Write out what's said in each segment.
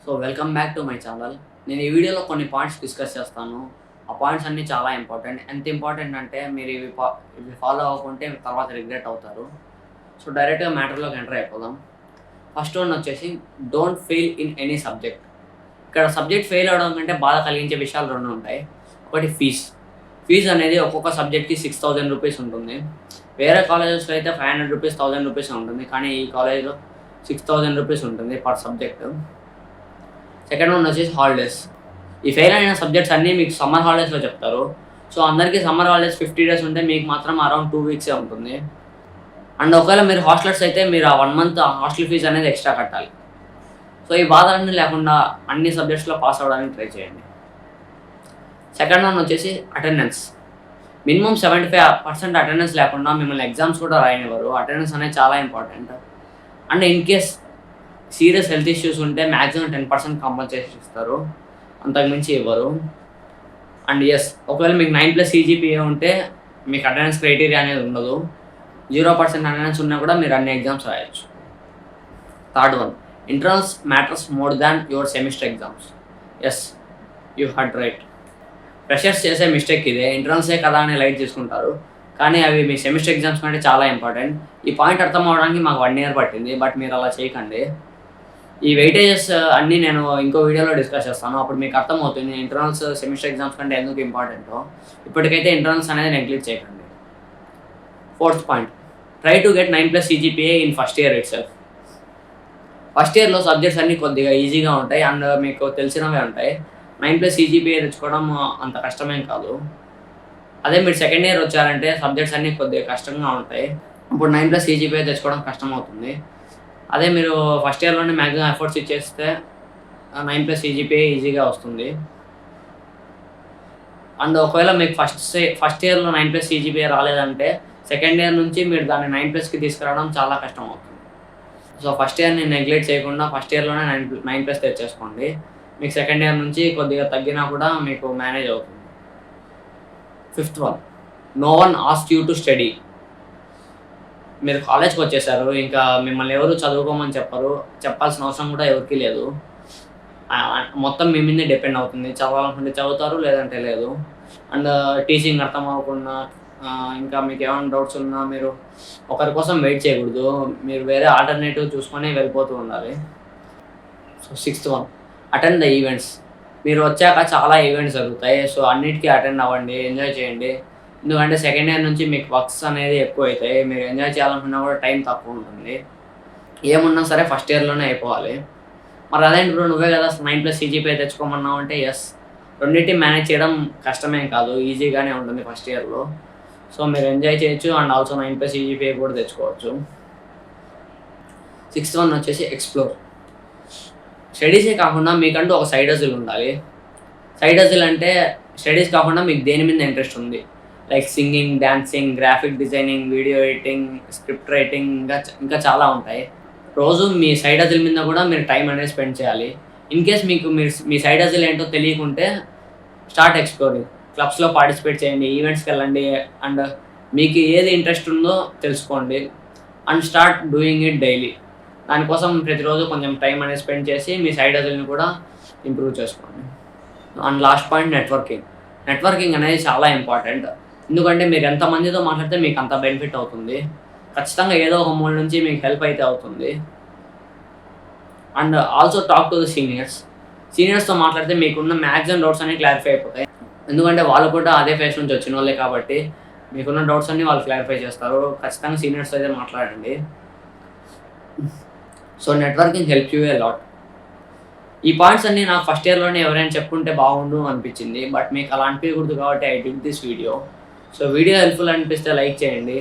So welcome back to my channel. నేను ఈ వీడియోలో కొన్ని పాయింట్స్ డిస్కస్ చేస్తాను. ఆ పాయింట్స్ అన్నీ చాలా ఇంపార్టెంట్. ఎంత ఇంపార్టెంట్ అంటే మీరు ఇవి ఫాలో అవ్వకుంటే తర్వాత రిగ్రెట్ అవుతారు. సో డైరెక్ట్గా మ్యాటర్లోకి ఎంటర్ అయిపోదాం. ఫస్ట్ వన్ వచ్చేసి don't fail in any subject. ఇక్కడ సబ్జెక్ట్ ఫెయిల్ అవ్వడం కంటే బాధ కలిగించే విషయాలు రెండు ఉంటాయి. ఒకటి ఫీజు అనేది ఒక్కొక్క సబ్జెక్ట్కి 6,000 రూపీస్ ఉంటుంది. వేరే కాలేజెస్లో అయితే 500 రూపీస్ 1,000 రూపీస్ ఉంటుంది. కానీ ఈ కాలేజ్లో 6,000 రూపీస్ ఉంటుంది పర్ సబ్జెక్ట్. సెకండ్ వన్ వచ్చేసి హాలిడేస్. ఈ ఫెయిల్ అయిన సబ్జెక్ట్స్ అన్నీ మీకు సమ్మర్ హాలిడేస్లో చెప్తారు. సో అందరికీ సమ్మర్ హాలిడేస్ 50 డేస్ ఉంటే మీకు మాత్రం అరౌండ్ 2 వీక్సే ఉంటుంది. అండ్ ఒకవేళ మీరు హాస్టలర్స్ అయితే మీరు ఆ 1 మంత్ హాస్టల్ ఫీజు అనేది ఎక్స్ట్రా కట్టాలి. సో ఈ బాధలన్నీ లేకుండా అన్ని సబ్జెక్ట్స్లో పాస్ అవ్వడానికి ట్రై చేయండి. సెకండ్ వన్ వచ్చేసి అటెండెన్స్. మినిమం 75% అటెండెన్స్ లేకుండా మిమ్మల్ని ఎగ్జామ్స్ కూడా రాయనివ్వరు. అటెండెన్స్ అనేది చాలా important. And in case serious health issues ఉంటే మ్యాక్సిమం 10% కాంపన్సేషన్ ఇస్తారు, అంతకుమించి ఇవ్వరు. అండ్ ఒకవేళ మీకు 9+ CGPA ఉంటే మీకు అటెండెన్స్ క్రైటీరియా అనేది ఉండదు. 0% అటెండెన్స్ ఉన్నా కూడా మీరు అన్ని ఎగ్జామ్స్ రాయొచ్చు. Third one, internals matters more than your semester exams. You heard right. Freshers చేసే మిస్టేక్ ఇదే. ఇంటర్నల్సే కదా అని లైట్ తీసుకుంటారు, కానీ అవి మీ సెమిస్టర్ ఎగ్జామ్స్ కంటే చాలా ఇంపార్టెంట్. ఈ పాయింట్ అర్థం అవడానికి మాకు 1 year పట్టింది, బట్ మీరు అలా చేయకండి. ఈ వెయిటేజెస్ అన్నీ నేను ఇంకో వీడియోలో డిస్కస్ చేస్తాను, అప్పుడు మీకు అర్థమవుతుంది ఇంటర్నల్స్ సెమిస్టర్ ఎగ్జామ్స్ కంటే ఎందుకు ఇంపార్టెంటో. ఇప్పటికైతే ఇంటర్నల్స్ అనేది నెగ్లెక్ట్ చేయకండి. Fourth point, try to get 9+ CGPA in first year it self. First ఇయర్లో సబ్జెక్ట్స్ అన్నీ కొద్దిగా ఈజీగా ఉంటాయి అండ్ మీకు తెలిసినవే ఉంటాయి. 9+ CGPA తెచ్చుకోవడం అంత కష్టమేం కాదు. అదే మీరు సెకండ్ ఇయర్ వచ్చారంటే సబ్జెక్ట్స్ అన్నీ కొద్దిగా కష్టంగా ఉంటాయి. ఇప్పుడు 9+ CGPA తెచ్చుకోవడం కష్టం అవుతుంది. అదే మీరు ఫస్ట్ ఇయర్లోనే మ్యాక్సిమం ఎఫర్ట్స్ ఇచ్చేస్తే 9+ CGPA ఈజీగా వస్తుంది. అండ్ ఒకవేళ మీకు ఫస్ట్ ఇయర్లో 9+ CGPA రాలేదంటే సెకండ్ ఇయర్ నుంచి మీరు దాన్ని 9+కి తీసుకురావడం చాలా కష్టం అవుతుంది. సో ఫస్ట్ ఇయర్ని నెగ్లెక్ట్ చేయకుండా ఫస్ట్ ఇయర్లోనే 9+ తెచ్చేసుకోండి. మీకు సెకండ్ ఇయర్ నుంచి కొద్దిగా తగ్గినా కూడా మీకు మేనేజ్ అవుతుంది. Fifth one, no one ask you to study. మీరు కాలేజ్కి వచ్చేసారు, ఇంకా మిమ్మల్ని ఎవరు చదువుకోమని చెప్పాల్సిన అవసరం కూడా ఎవరికీ లేదు. మొత్తం మీ మీదే డిపెండ్ అవుతుంది. చదవాలనుకుంటే చదువుతారు, లేదంటే లేదు. అండ్ టీచింగ్ అర్థం అవ్వకుండా ఇంకా మీకు ఏమైనా డౌట్స్ ఉన్నా మీరు ఒకరి కోసం వెయిట్ చేయకూడదు. మీరు వేరే ఆల్టర్నేటివ్ చూసుకొని వెళ్ళిపోతూ ఉండాలి. So sixth one, attend the events. మీరు వచ్చాక చాలా ఈవెంట్స్ జరుగుతాయి. సో అన్నిటికీ అటెండ్ అవ్వండి, ఎంజాయ్ చేయండి. ఎందుకంటే సెకండ్ ఇయర్ నుంచి మీకు వర్క్స్ అనేది ఎక్కువ అవుతాయి. మీరు ఎంజాయ్ చేయాలనుకున్నా కూడా టైం తక్కువ ఉంటుంది. ఏమున్నా సరే ఫస్ట్ ఇయర్లోనే అయిపోవాలి. మరి అదేంటి బ్రో, నువ్వే కదా 9+ CGPA తెచ్చుకోమన్నావు అంటే రెండింటిని మేనేజ్ చేయడం కష్టమేం కాదు, ఈజీగానే ఉంటుంది ఫస్ట్ ఇయర్లో. సో మీరు ఎంజాయ్ చేయొచ్చు అండ్ ఆల్సో 9+ CGPA కూడా తెచ్చుకోవచ్చు. సిక్స్త్ వన్ వచ్చేసి ఎక్స్ప్లోర్. స్టడీసే కాకుండా మీకంటూ ఒక సైడ్ హజిల్ ఉండాలి. సైడ్ హజిల్ అంటే స్టడీస్ కాకుండా మీకు దేని మీద ఇంట్రెస్ట్ ఉంది, like singing, dancing, graphic designing, video editing, script writing, ఇంకా చాలా ఉంటాయి. రోజు మీ సైడ్ హజిల్ మీద కూడా మీరు టైం అనేది స్పెండ్ చేయాలి. ఇన్ కేస్ మీకు మీ సైడ్ హజిల్ ఏంటో తెలియకుంటే స్టార్ట్ ఎక్స్ప్లోరింగ్. క్లబ్స్లో పార్టిసిపేట్ చేయండి, ఈవెంట్స్కి వెళ్ళండి అండ్ మీకు ఏది ఇంట్రెస్ట్ ఉందో తెలుసుకోండి and start doing it daily. దానికోసం ప్రతిరోజు కొంచెం టైం అనేది స్పెండ్ చేసి మీ సైడ్ హజిల్ని కూడా ఇంప్రూవ్ చేసుకోండి. అండ్ లాస్ట్ పాయింట్, నెట్వర్కింగ్ అనేది చాలా ఇంపార్టెంట్. ఎందుకంటే మీరు ఎంతమందితో మాట్లాడితే మీకు అంత బెనిఫిట్ అవుతుంది. ఖచ్చితంగా ఏదో ఒక మూల నుంచి మీకు హెల్ప్ అయితే అవుతుంది. And also talk to the సీనియర్స్తో మాట్లాడితే మీకున్న మ్యాక్సిమం డౌట్స్ అన్నీ క్లారిఫై అయిపోతాయి. ఎందుకంటే వాళ్ళు కూడా అదే ఫేస్ నుంచి వచ్చిన వాళ్ళే కాబట్టి మీకున్న డౌట్స్ అన్నీ వాళ్ళు క్లారిఫై చేస్తారు. ఖచ్చితంగా సీనియర్స్తో అయితే మాట్లాడండి. So networking help you a lot. ఈ పాయింట్స్ అన్నీ నాకు ఫస్ట్ ఇయర్లోనే ఎవరైనా చెప్పుకుంటే బాగుండు అనిపించింది, బట్ మీకు అలా అనిపించకూడదు కాబట్టి I did this video. So video helpful అనిపిస్తే లైక్ చేయండి,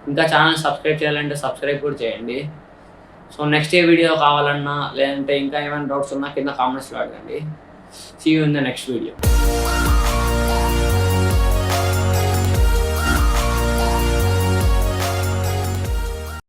ఇంకా ఛానల్ సబ్స్క్రైబ్ చేయాలంటే సబ్స్క్రైబ్ కూడా చేయండి. సో నెక్స్ట్ ఏ వీడియో కావాలన్నా లేదంటే ఇంకా ఏమైనా డౌట్స్ ఉన్నా కింద కామెంట్స్లో అడగండి. See you in the next video.